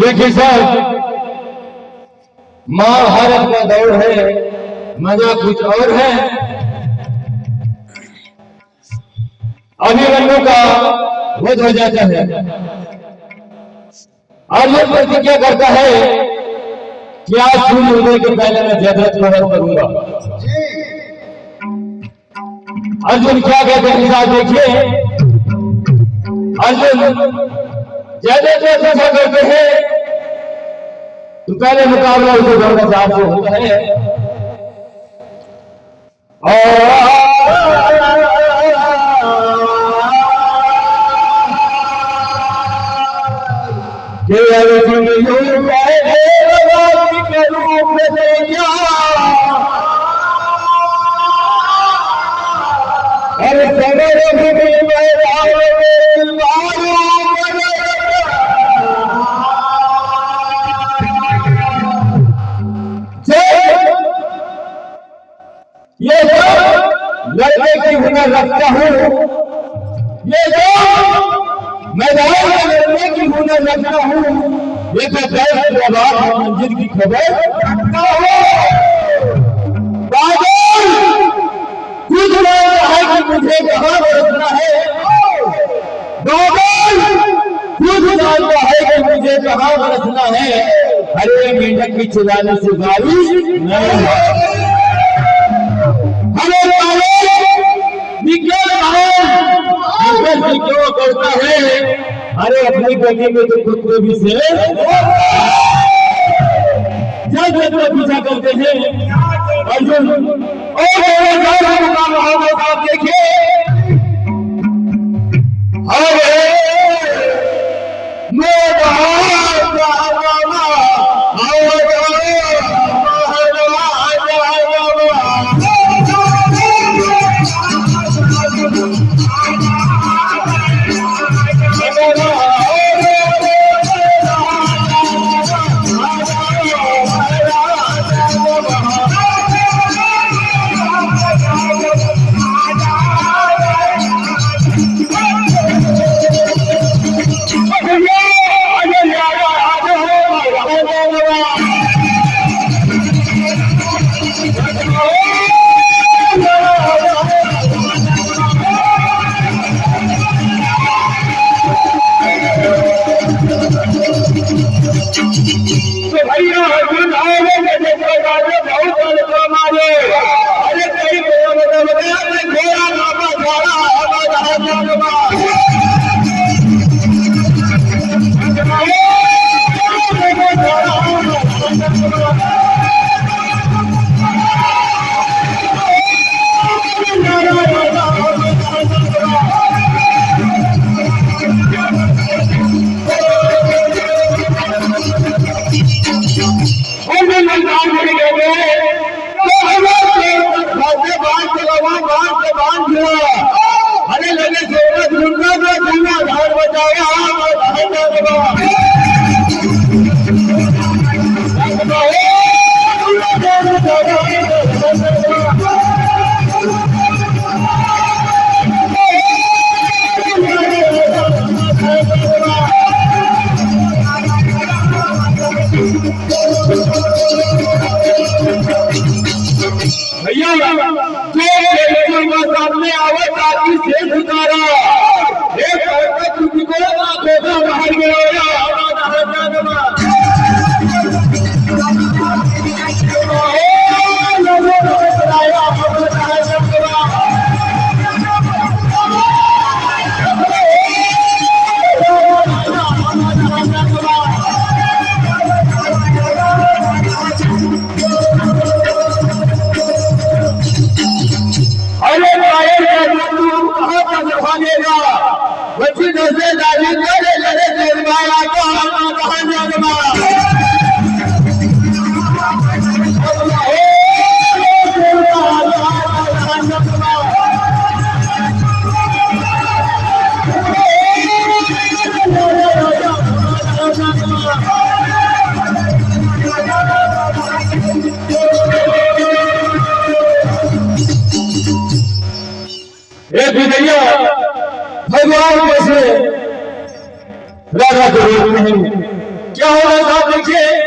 देखिए साहब, महाभारत का दौर है, मजा कुछ और है। अभिमन्यु का वध हो जाता है। अर्जुन प्रतिज्ञा करता है कि आज सूर्य उदय के पहले मैं जयद्रथ को वध करूंगा। अर्जुन क्या कहते हैं साहब, देखिए अर्जुन जयद्रथ ऐसा करते हैं तो पहले मुकाबला उसे द्रोणाचार्य से होता है अर्जुन ये जो लड़ने की हुनर रखता हूँ, ये जो मैदान में लड़ने की हुनर रखता हूँ, ये तो मंजिल की खबर रखता हूँ। कुछ मानता है कि मुझे कहाँ बरसना है, खुद जानता है कि मुझे कहाँ बरसना है। हरे मेंढक की चुराने से बारिश नहीं है। क्यों करता है? अरे अपनी गली में तो खुद को भी से जब पीछा करते हैं अर्जुन। और आप देखिए सामने आवे ताकि से उतारा एक तुझको बाहर गया। भगवान कैसे राजा के रूप में क्या होगा साहब, देखिए